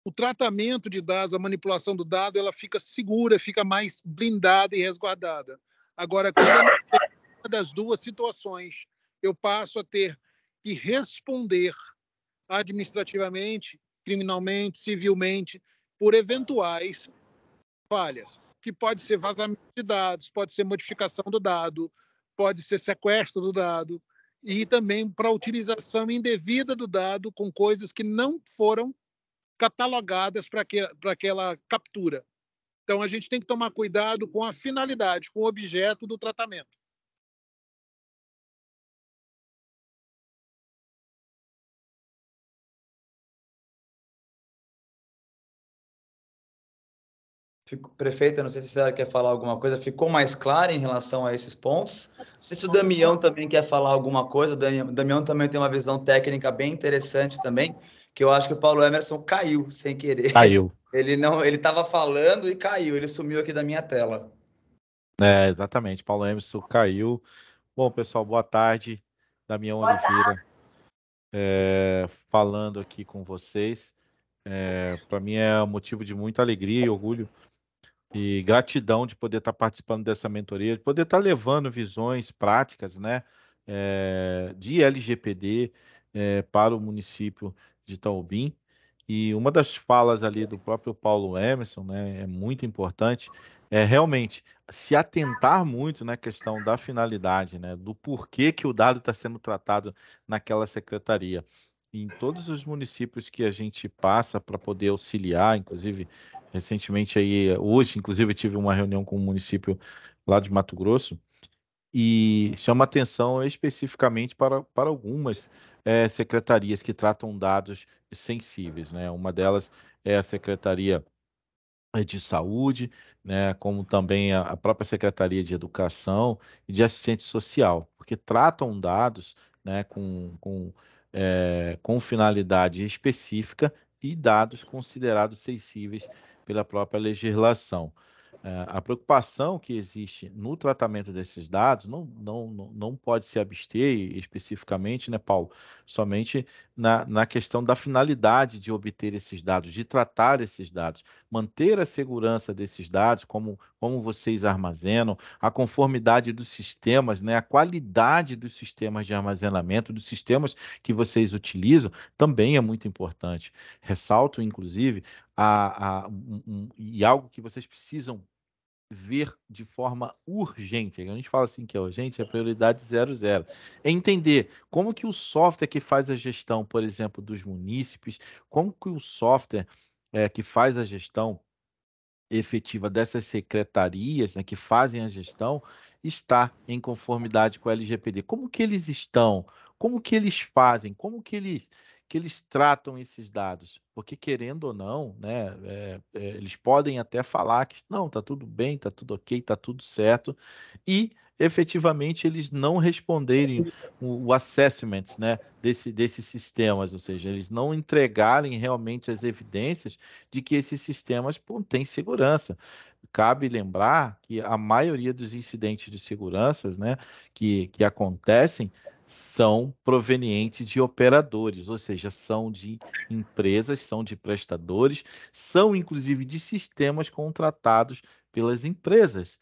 o tratamento de dados, a manipulação do dado, ela fica segura, fica mais blindada e resguardada. Agora, quando eu não tenho uma das duas situações, eu passo a ter que responder administrativamente, criminalmente, civilmente, por eventuais falhas, que pode ser vazamento de dados, pode ser modificação do dado, pode ser sequestro do dado, e também para utilização indevida do dado com coisas que não foram catalogadas para aquela captura. Então, a gente tem que tomar cuidado com a finalidade, com o objeto do tratamento. Prefeita, não sei se a senhora quer falar alguma coisa. Ficou mais claro em relação a esses pontos? Não sei se o Damião também quer falar alguma coisa. O Damião também tem uma visão técnica bem interessante também, que eu acho que o Paulo Emerson caiu sem querer. Caiu. Ele estava falando e caiu. Ele sumiu aqui da minha tela. Exatamente. Paulo Emerson caiu. Bom, pessoal, boa tarde. Damião Oliveira falando aqui com vocês. Para mim é um motivo de muita alegria e orgulho e gratidão de poder estar participando dessa mentoria, de poder estar levando visões práticas, né, de LGPD para o município de Itaobim. E uma das falas ali do próprio Paulo Emerson, né, é muito importante, é realmente se atentar muito na questão da finalidade, né, do porquê que o dado está sendo tratado naquela secretaria. Em todos os municípios que a gente passa para poder auxiliar, inclusive recentemente aí, hoje, inclusive, eu tive uma reunião com um município lá de Mato Grosso, e chama atenção especificamente para algumas secretarias que tratam dados sensíveis, né? Uma delas é a Secretaria de Saúde, né? Como também a própria Secretaria de Educação e de Assistente Social, porque tratam dados, né, com finalidade específica e dados considerados sensíveis pela própria legislação. A preocupação que existe no tratamento desses dados não pode se abster especificamente, né, Paulo, somente na questão da finalidade de obter esses dados, de tratar esses dados, manter a segurança desses dados, como vocês armazenam, a conformidade dos sistemas, né, a qualidade dos sistemas de armazenamento, dos sistemas que vocês utilizam, também é muito importante. Ressalto, inclusive, e algo que vocês precisam ver de forma urgente. A gente fala assim que é urgente, é prioridade 00. É entender como que o software que faz a gestão, por exemplo, dos munícipes, como que o software que faz a gestão efetiva dessas secretarias, né, que fazem a gestão, está em conformidade com a LGPD. Como que eles estão? Como que eles fazem? Como que eles tratam esses dados? Porque, querendo ou não, né, eles podem até falar que não, está tudo bem, está tudo ok, está tudo certo, e efetivamente eles não responderem o assessment, né, desses sistemas, ou seja, eles não entregarem realmente as evidências de que esses sistemas têm segurança. Cabe lembrar que a maioria dos incidentes de segurança, né, que acontecem são provenientes de operadores, ou seja, são de empresas, são de prestadores, são inclusive de sistemas contratados pelas empresas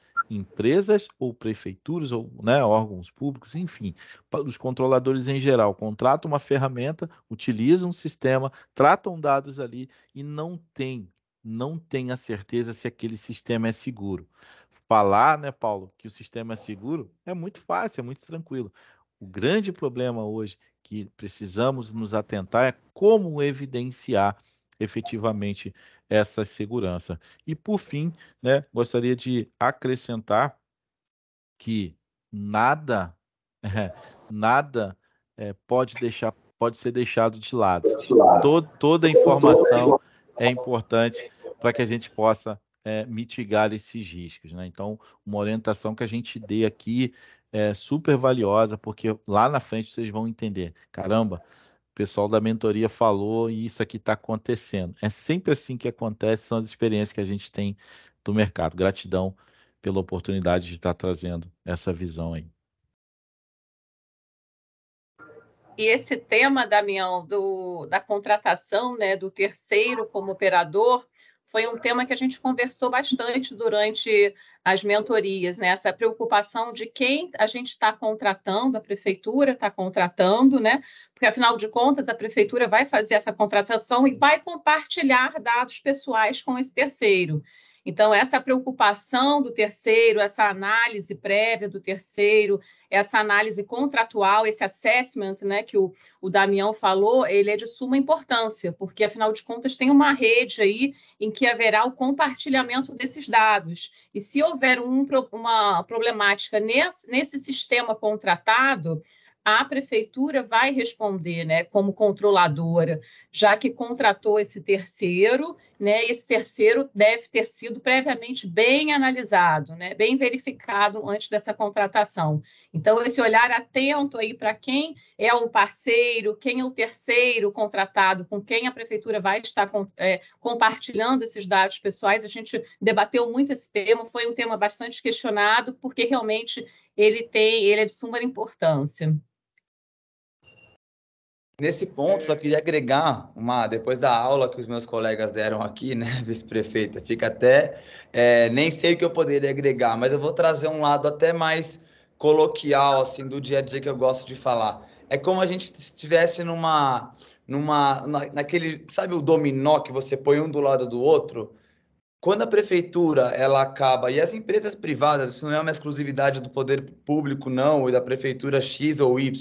ou prefeituras ou, né, órgãos públicos, enfim, os controladores em geral contratam uma ferramenta, utilizam um sistema, tratam dados ali e não tem a certeza se aquele sistema é seguro. Falar, né, Paulo, que o sistema é seguro é muito fácil, é muito tranquilo. O grande problema hoje que precisamos nos atentar é como evidenciar efetivamente essa segurança. E, por fim, né, gostaria de acrescentar que nada, nada pode ser deixado de lado. Toda informação é importante para que a gente possa mitigar esses riscos, né? Então, uma orientação que a gente dê aqui é super valiosa, porque lá na frente vocês vão entender. Caramba, o pessoal da mentoria falou e isso aqui está acontecendo. É sempre assim que acontece, são as experiências que a gente tem do mercado. Gratidão pela oportunidade de estar trazendo essa visão aí. E esse tema, Damião, da contratação, né, do terceiro como operador, foi um tema que a gente conversou bastante durante as mentorias, né? Essa preocupação de quem a gente está contratando, a prefeitura está contratando, né? Porque, afinal de contas, a prefeitura vai fazer essa contratação e vai compartilhar dados pessoais com esse terceiro. Então, essa preocupação do terceiro, essa análise prévia do terceiro, essa análise contratual, esse assessment, né, que o Damião falou, ele é de suma importância, porque, afinal de contas, tem uma rede aí em que haverá o compartilhamento desses dados. E se houver uma problemática nesse sistema contratado, a prefeitura vai responder, né, como controladora, já que contratou esse terceiro, né, esse terceiro deve ter sido previamente bem analisado, né, bem verificado antes dessa contratação. Então, esse olhar atento aí para quem é o parceiro, quem é o terceiro contratado, com quem a prefeitura vai estar compartilhando esses dados pessoais, a gente debateu muito esse tema, foi um tema bastante questionado, porque realmente ele é de suma importância. Nesse ponto, só queria agregar depois da aula que os meus colegas deram aqui, né, vice-prefeita, fica até, nem sei o que eu poderia agregar, mas eu vou trazer um lado até mais coloquial, assim, do dia a dia que eu gosto de falar. É como a gente estivesse naquele, sabe o dominó que você põe um do lado do outro? Quando a prefeitura ela acaba, e as empresas privadas, isso não é uma exclusividade do poder público, não, e da prefeitura X ou Y,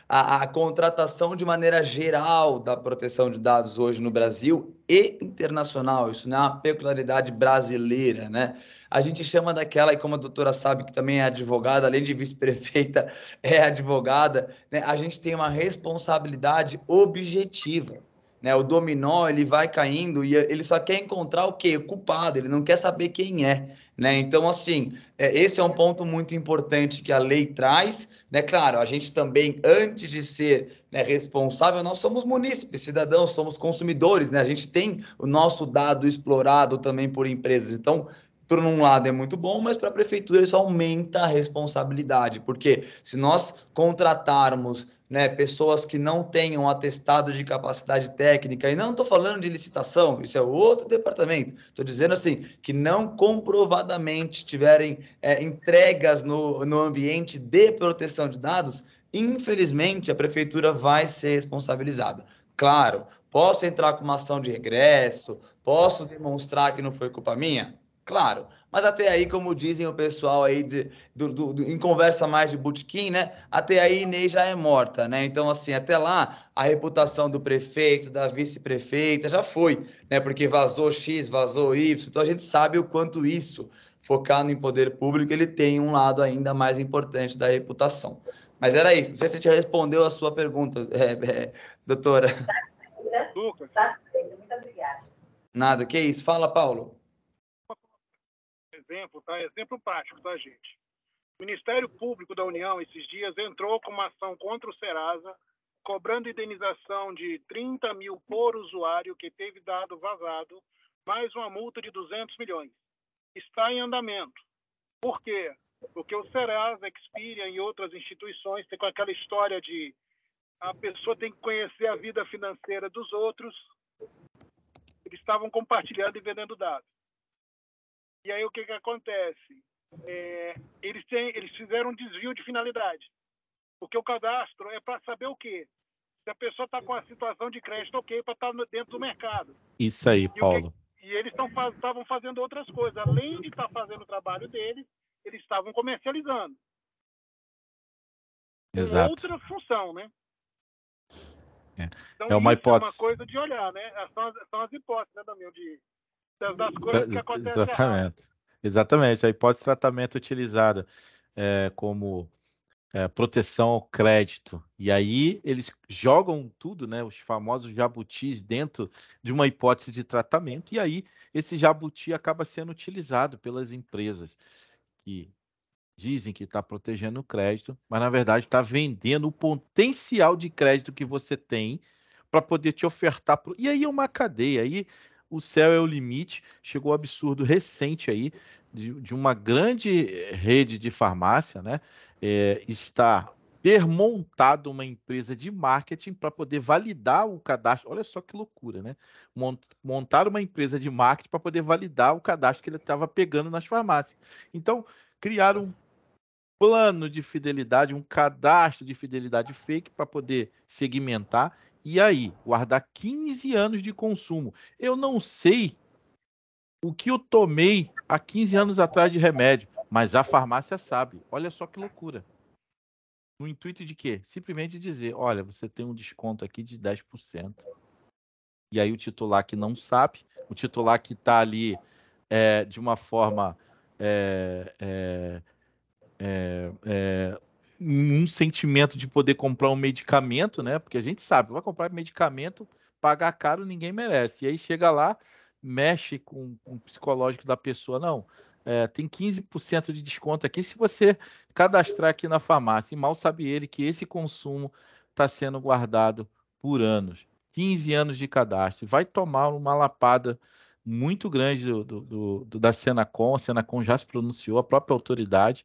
a contratação de maneira geral da proteção de dados hoje no Brasil e internacional, isso não é uma peculiaridade brasileira, né? A gente chama daquela, e como a doutora sabe que também é advogada, além de vice-prefeita, é advogada, né? A gente tem uma responsabilidade objetiva. Né, o dominó ele vai caindo e ele só quer encontrar o quê? O culpado, ele não quer saber quem é. Né? Então, assim, esse é um ponto muito importante que a lei traz. Né? Claro, a gente também, antes de ser, né, responsável, nós somos munícipes, cidadãos, somos consumidores. Né? A gente tem o nosso dado explorado também por empresas. Então, por um lado é muito bom, mas para a prefeitura isso aumenta a responsabilidade, porque se nós contratarmos, né, pessoas que não tenham atestado de capacidade técnica, e não estou falando de licitação, isso é outro departamento, estou dizendo assim, que não comprovadamente tiverem entregas no ambiente de proteção de dados, infelizmente a prefeitura vai ser responsabilizada. Claro, posso entrar com uma ação de regresso, posso demonstrar que não foi culpa minha? Claro, mas até aí, como dizem o pessoal aí em conversa mais de botequim, né? Até aí Ney já é morta, né? Então, assim, até lá a reputação do prefeito, da vice-prefeita já foi, né? Porque vazou X, vazou Y, então a gente sabe o quanto isso, focado em poder público, ele tem um lado ainda mais importante da reputação. Mas era isso, não sei se você respondeu a sua pergunta, doutora. Lucas. Muito obrigada. Nada, que isso? Fala, Paulo. Exemplo, tá? Exemplo prático, tá, gente? O Ministério Público da União, esses dias, entrou com uma ação contra o Serasa, cobrando indenização de 30 mil por usuário que teve dado vazado, mais uma multa de 200 milhões. Está em andamento. Por quê? Porque o Serasa, Experian e outras instituições têm com aquela história de a pessoa tem que conhecer a vida financeira dos outros. Eles estavam compartilhando e vendendo dados. E aí o que acontece? Eles fizeram um desvio de finalidade. Porque o cadastro é para saber o quê? Se a pessoa está com a situação de crédito ok para estar dentro do mercado. Isso aí, Paulo. E eles estavam fazendo outras coisas. Além de estar fazendo o trabalho deles, eles estavam comercializando. Exato. Outra função, né? Então, É uma isso é uma hipótese. coisa de olhar, né? São as hipóteses, né, Damião, das coisas que acontecem errado. Exatamente. Exatamente. A hipótese de tratamento utilizada como proteção ao crédito. E aí eles jogam tudo, né? Os famosos jabutis dentro de uma hipótese de tratamento. E aí esse jabuti acaba sendo utilizado pelas empresas que dizem que está protegendo o crédito, mas na verdade está vendendo o potencial de crédito que você tem para poder te ofertar. E aí é uma cadeia, aí o céu é o limite. Chegou o absurdo recente aí de uma grande rede de farmácia, né? Está ter montado uma empresa de marketing para poder validar o cadastro. Olha só que loucura, né? Montar uma empresa de marketing para poder validar o cadastro que ele estava pegando nas farmácias. Então, criaram um plano de fidelidade, um cadastro de fidelidade fake para poder segmentar e aí guardar 15 anos de consumo. Eu não sei o que eu tomei há 15 anos atrás de remédio, mas a farmácia sabe. Olha só que loucura. No intuito de quê? Simplesmente dizer, olha, você tem um desconto aqui de 10%. E aí o titular que não sabe, o titular que está ali de uma forma um sentimento de poder comprar um medicamento, né? Porque a gente sabe, vai comprar medicamento, pagar caro, ninguém merece. E aí chega lá, mexe com o psicológico da pessoa. Não, tem 15% de desconto aqui se você cadastrar aqui na farmácia. E mal sabe ele que esse consumo está sendo guardado por anos. 15 anos de cadastro. Vai tomar uma lapada muito grande da Senacom. A Senacom já se pronunciou, a própria autoridade.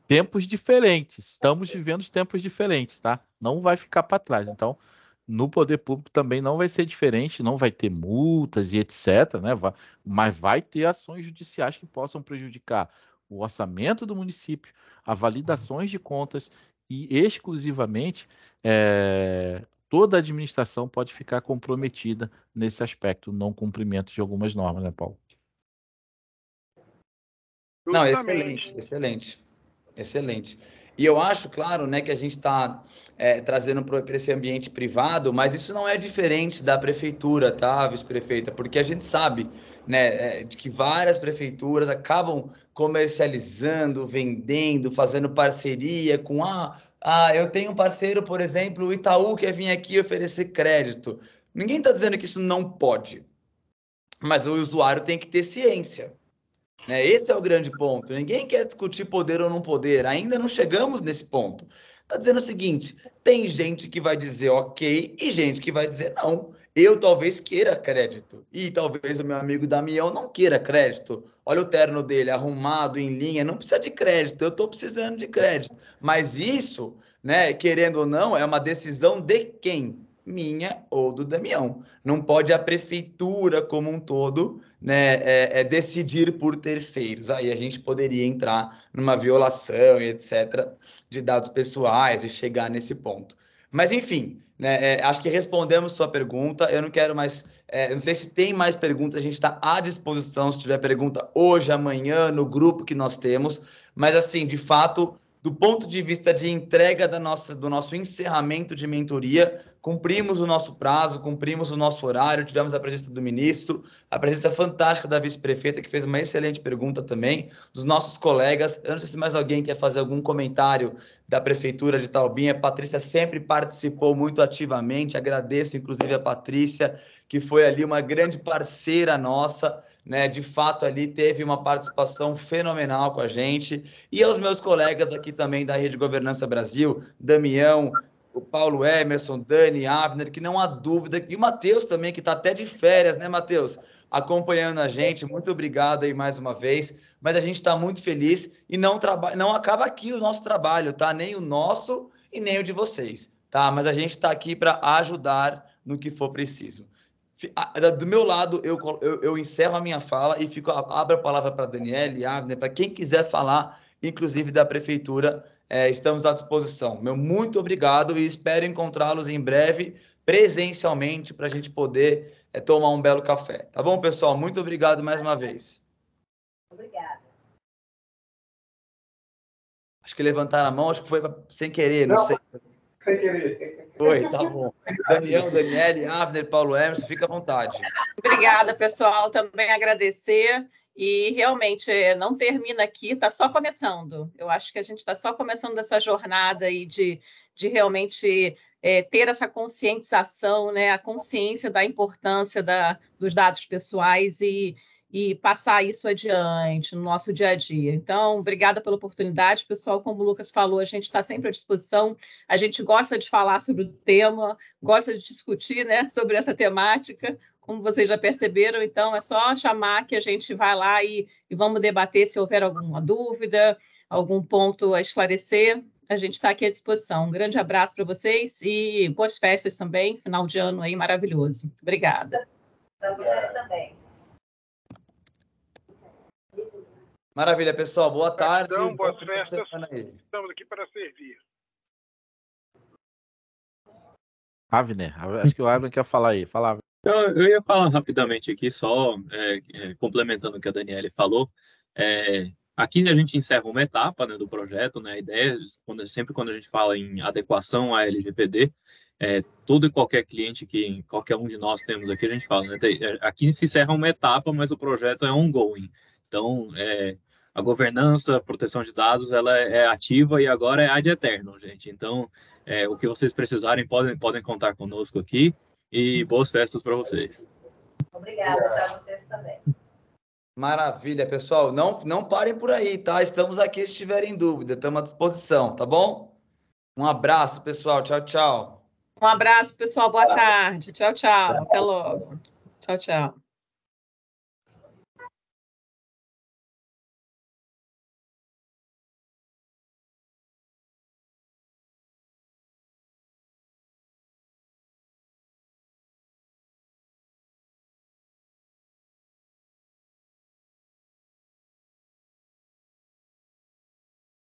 Tempos diferentes, estamos vivendo tempos diferentes, tá? Não vai ficar para trás. Então, no poder público também não vai ser diferente, não vai ter multas e etc, né? Mas vai ter ações judiciais que possam prejudicar o orçamento do município, as validações de contas e exclusivamente toda a administração pode ficar comprometida nesse aspecto, não cumprimento de algumas normas, né, Paulo? Não, excelente, excelente. Excelente. E eu acho, claro, né, que a gente está trazendo para esse ambiente privado, mas isso não é diferente da prefeitura, tá, vice-prefeita? Porque a gente sabe, né, de que várias prefeituras acabam comercializando, vendendo, fazendo parceria com eu tenho um parceiro, por exemplo, o Itaú, quer vir aqui oferecer crédito. Ninguém está dizendo que isso não pode, mas o usuário tem que ter ciência. Esse é o grande ponto. Ninguém quer discutir poder ou não poder. Ainda não chegamos nesse ponto. Está dizendo o seguinte: tem gente que vai dizer ok e gente que vai dizer não. Eu talvez queira crédito e talvez o meu amigo Damião não queira crédito. Olha o terno dele arrumado em linha, não precisa de crédito. Eu estou precisando de crédito. Mas isso, né, querendo ou não, é uma decisão de quem? Minha ou do Damião. Não pode a prefeitura como um todo, né, decidir por terceiros. Aí a gente poderia entrar numa violação e etc. de dados pessoais e chegar nesse ponto. Mas, enfim, né, acho que respondemos sua pergunta. Eu não quero mais... não sei se tem mais perguntas, a gente está à disposição se tiver pergunta hoje, amanhã, no grupo que nós temos. Mas, assim, de fato, do ponto de vista de entrega do nosso encerramento de mentoria, cumprimos o nosso prazo, cumprimos o nosso horário, tivemos a presença do ministro, a presença fantástica da vice-prefeita, que fez uma excelente pergunta também, dos nossos colegas. Eu não sei se mais alguém quer fazer algum comentário da Prefeitura de Itaobim. A Patrícia sempre participou muito ativamente, agradeço inclusive a Patrícia, que foi ali uma grande parceira nossa, né? De fato, ali teve uma participação fenomenal com a gente, e aos meus colegas aqui também da Rede Governança Brasil, Damião, o Paulo Emerson, Dani, Avner, que não há dúvida, e o Matheus também, que está até de férias, né, Matheus? Acompanhando a gente, muito obrigado aí mais uma vez, mas a gente está muito feliz e não acaba aqui o nosso trabalho, tá? Nem o nosso e nem o de vocês, tá? Mas a gente está aqui para ajudar no que for preciso. Do meu lado, eu encerro a minha fala e abro a palavra para Daniele, Avner, para quem quiser falar, inclusive da Prefeitura. Estamos à disposição. Meu muito obrigado e espero encontrá-los em breve, presencialmente, para a gente poder tomar um belo café. Tá bom, pessoal? Muito obrigado mais uma vez. Obrigada. Acho que levantaram a mão, acho que foi sem querer, não sei. Sem querer. Foi, tá bom. Daniel, Daniele, Avner, Paulo Emerson, fica à vontade. Obrigada, pessoal. Também agradecer. E realmente não termina aqui, está só começando. Eu acho que a gente está só começando essa jornada aí de realmente ter essa conscientização, né, a consciência da importância dos dados pessoais e passar isso adiante no nosso dia a dia. Então, obrigada pela oportunidade, pessoal. Como o Lucas falou, a gente está sempre à disposição. A gente gosta de falar sobre o tema, gosta de discutir, né, sobre essa temática, como vocês já perceberam. Então, é só chamar que a gente vai lá e vamos debater se houver alguma dúvida, algum ponto a esclarecer. A gente está aqui à disposição. Um grande abraço para vocês e boas festas também. Final de ano aí maravilhoso. Obrigada. Para vocês também. Maravilha, pessoal. Boa tarde. Então, boas festas. Aí. Estamos aqui para servir. Avner, acho que o Avner quer falar aí. Fala, Avner. Então, eu ia falar rapidamente aqui, só complementando o que a Daniele falou. Aqui a gente encerra uma etapa, né, do projeto, né, a ideia, sempre quando a gente fala em adequação à LGPD, todo e qualquer cliente que qualquer um de nós temos aqui, a gente fala, né, aqui se encerra uma etapa, mas o projeto é ongoing. Então, a governança, a proteção de dados, ela é ativa e agora é ad eternum, gente. Então, o que vocês precisarem, podem contar conosco aqui e boas festas para vocês. Obrigada para vocês também. Maravilha, pessoal. Não parem por aí, tá? Estamos aqui se tiverem dúvida. Estamos à disposição, tá bom? Um abraço, pessoal. Tchau, tchau. Um abraço, pessoal. Boa tarde. Tchau, tchau. Até logo. Tchau, tchau.